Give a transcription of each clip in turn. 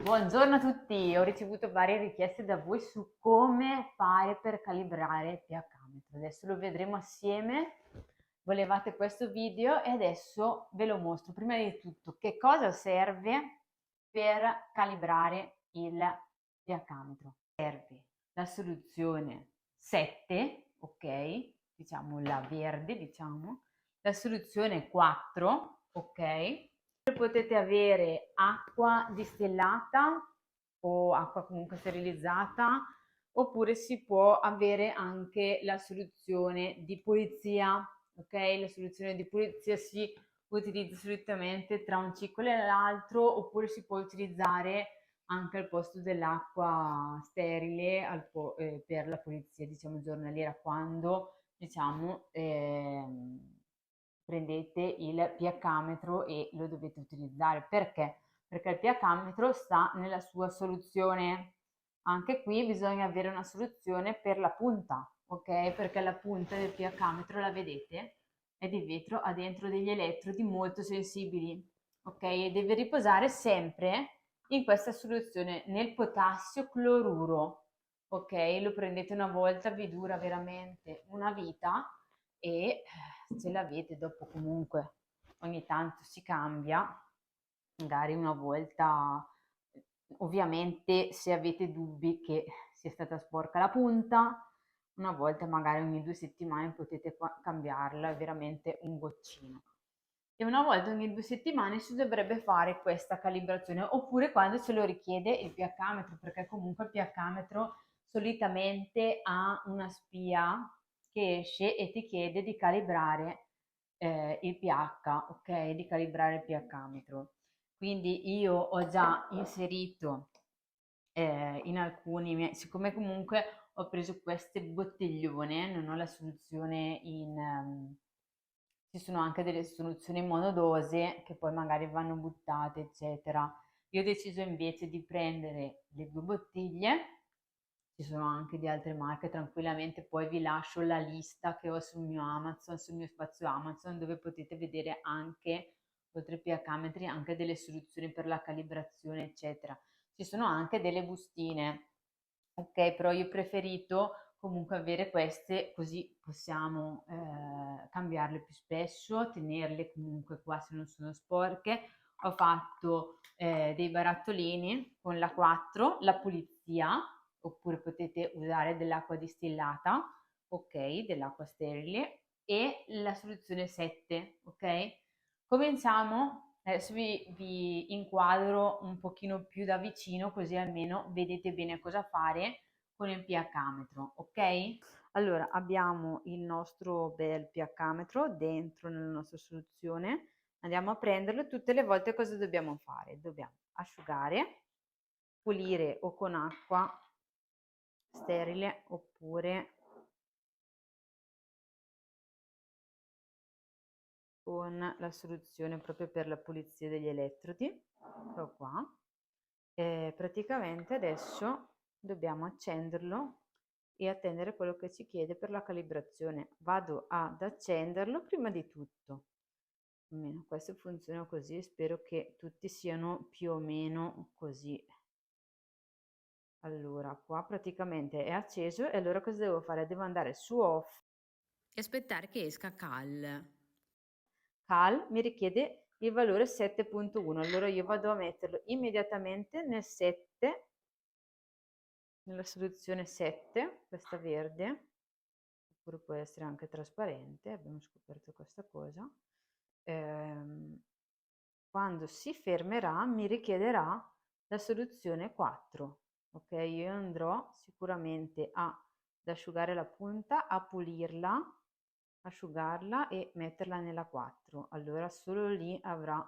Buongiorno a tutti, ho ricevuto varie richieste da voi su come fare per calibrare il pH metro. Adesso lo vedremo assieme. Volevate questo video e adesso ve lo mostro. Prima di tutto, che cosa serve per calibrare il pH metro? Serve la soluzione 7, ok? Diciamo la verde, diciamo. La soluzione 4, ok? Potete avere acqua distillata o acqua comunque sterilizzata, oppure si può avere anche la soluzione di pulizia, ok? La soluzione di pulizia si utilizza solitamente tra un ciclo e l'altro, oppure si può utilizzare anche al posto dell'acqua sterile per la pulizia, diciamo, giornaliera, quando, diciamo, prendete il pH-metro e lo dovete utilizzare. Perché? Perché il pH-metro sta nella sua soluzione. Anche qui bisogna avere una soluzione per la punta, ok? Perché la punta del pH-metro, la vedete, è di vetro, ha dentro degli elettrodi molto sensibili, ok? E deve riposare sempre in questa soluzione nel potassio cloruro, ok? Lo prendete una volta, vi dura veramente una vita e ce l'avete dopo. Comunque ogni tanto si cambia, magari una volta, ovviamente se avete dubbi che sia stata sporca la punta, una volta magari ogni 2 settimane potete cambiarla, è veramente un goccino. E una volta ogni 2 settimane si dovrebbe fare questa calibrazione, oppure quando ce lo richiede il pH metro, perché comunque il pH metro solitamente ha una spia che esce e ti chiede di calibrare il pH, ok? Di calibrare il pH metro. Quindi io ho già inserito in alcuni siccome comunque ho preso queste bottiglione, non ho la soluzione ci sono anche delle soluzioni monodose che poi magari vanno buttate, eccetera. Io ho deciso invece di prendere le 2 bottiglie, ci sono anche di altre marche, tranquillamente poi vi lascio la lista che ho sul mio Amazon, sul mio spazio Amazon, dove potete vedere anche, oltre ai pH metri, anche delle soluzioni per la calibrazione, eccetera. Ci sono anche delle bustine, ok? Però io ho preferito comunque avere queste, così possiamo cambiarle più spesso, tenerle comunque qua se non sono sporche. Ho fatto dei barattolini con la 4, la pulizia, oppure potete usare dell'acqua distillata, ok, dell'acqua sterile, e la soluzione 7, ok? Cominciamo, adesso vi inquadro un pochino più da vicino, così almeno vedete bene cosa fare con il pH-metro, ok? Allora, abbiamo il nostro bel pH-metro dentro nella nostra soluzione. Andiamo a prenderlo. Tutte le volte cosa dobbiamo fare? Dobbiamo asciugare, pulire o con acqua sterile oppure con la soluzione proprio per la pulizia degli elettrodi. Ecco qua. Praticamente adesso dobbiamo accenderlo e attendere quello che ci chiede per la calibrazione. Vado ad accenderlo prima di tutto. Almeno questo funziona così, spero che tutti siano più o meno così. Allora, qua praticamente è acceso e allora cosa devo fare? Devo andare su off e aspettare che esca cal. Cal mi richiede il valore 7.1, allora io vado a metterlo immediatamente nel 7, nella soluzione 7, questa verde, oppure può essere anche trasparente, abbiamo scoperto questa cosa. Quando si fermerà mi richiederà la soluzione 4, ok? Io andrò sicuramente ad asciugare la punta, a pulirla, asciugarla e metterla nella 4, allora solo lì avrà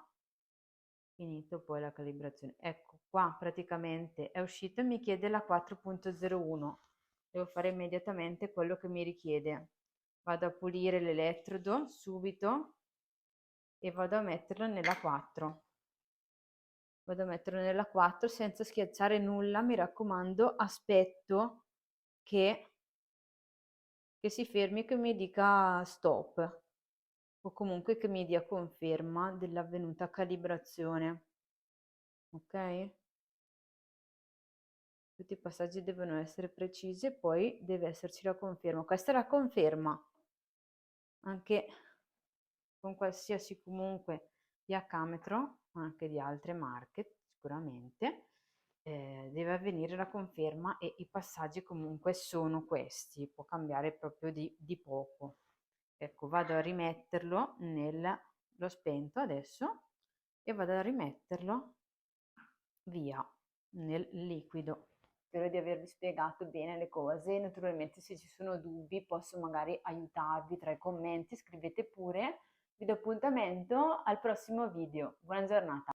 finito poi la calibrazione. Ecco qua praticamente è uscito e mi chiede la 4.01, devo fare immediatamente quello che mi richiede. Vado a pulire l'elettrodo subito e vado a metterlo nella 4. Vado a metterlo nella 4 senza schiacciare nulla, mi raccomando, aspetto che si fermi, che mi dica stop o comunque che mi dia conferma dell'avvenuta calibrazione. Ok? tutti i passaggi devono essere precisi e poi deve esserci la conferma. Questa è la conferma, anche con qualsiasi comunque pH-metro, anche di altre marche sicuramente, deve avvenire la conferma e i passaggi comunque sono questi, può cambiare proprio di poco. Ecco, vado a rimetterlo l'ho spento adesso e vado a rimetterlo via nel liquido. Spero di avervi spiegato bene le cose. Naturalmente, se ci sono dubbi, posso magari aiutarvi tra i commenti. Scrivete pure. Vi do appuntamento al prossimo video. Buona giornata.